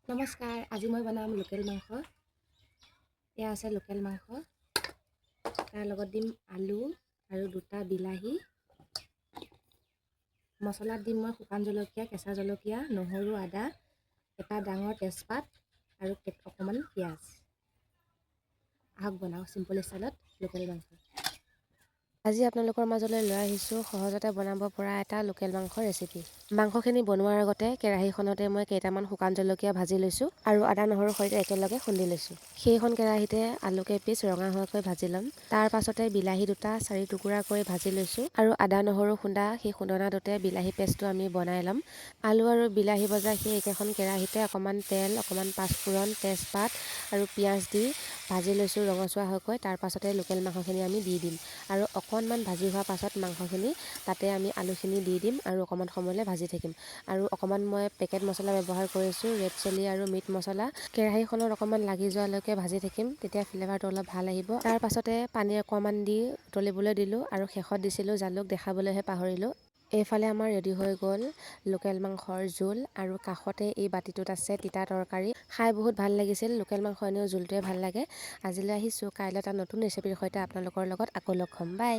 নমস্কাৰ, আজি মই বনাম লোকেল মাংস। এয়া আছে লোকেল মাংস। তাৰ লগত দিম আলু আৰু দুটা বিলাহী। মছলাত দিম মই শুকান জলকীয়া, কেঁচা জলকীয়া, নহৰু, আদা, এটা ডাঙৰ তেজপাত আৰু অকণমান পিঁয়াজ। আহক বনাওঁ চিম্পল ষ্টাইলত লোকেল মাংস। আজি আপোনালোকৰ মাজলৈ লৈ আহিছোঁ সহজতে বনাব পৰা এটা লোকেল মাংসৰ ৰেচিপি। মাংসখিনি বনোৱাৰ আগতে কেৰাহীখনতে মই কেইটামান শুকান জলকীয়া ভাজি লৈছোঁ আৰু আদা নহৰুৰ সৈতে একেলগে খুন্দি লৈছোঁ। সেইখন কেৰাহীতে আলু কেইপিচ ৰঙা হোৱাকৈ ভাজি ল'ম। তাৰ পাছতে বিলাহী দুটা 4 টুকুৰা কৰি ভাজি লৈছোঁ আৰু আদা নহৰু খুন্দা সেই খুন্দনাটোতে বিলাহী পেষ্টটো আমি বনাই ল'ম। আলু আৰু বিলাহী ভজা সেই একেখন কেৰাহীতে অকণমান তেল, অকণমান পাঁচফোৰণ, তেজপাত আৰু পিঁয়াজ দি ভাজি লৈছোঁ ৰঙচুৱা হোৱাকৈ। তাৰ পাছতে লোকেল মাংসখিনি আমি দি দিম আৰু অকণমান ভাজি হোৱাৰ পাছত মাংসখিনি তাতে আমি আলুখিনি দি দিম আৰু অকণমান সময়লৈ ভাজি থাকিম। আৰু অকণমান মই পেকেট মছলা ব্যৱহাৰ কৰিছোঁ, ৰেড চিলি আৰু মিট মছলা। কেৰাহীখনত অকণমান লাগি যোৱালৈকে ভাজি থাকিম, তেতিয়া ফ্লেভাৰটো অলপ ভাল আহিব। তাৰ পাছতে পানী অকণমান দি উতলিবলৈ দিলোঁ আৰু শেষত দিছিলোঁ জালুক, দেখাবলৈহে পাহৰিলোঁ। এইফালে আমাৰ ৰেডি হৈ গ'ল লোকেল মাংসৰ জোল আৰু কাষতে এই বাতিটোত আছে তিতা তৰকাৰী। খাই বহুত ভাল লাগিছিল। লোকেল মাংস এনেও জোলটোৱে ভাল লাগে। আজিলৈ আহিছোঁ, কাইলৈ এটা নতুন ৰেচিপিৰ সৈতে আপোনালোকৰ লগত আকৌ লগ হ'ম। বাই।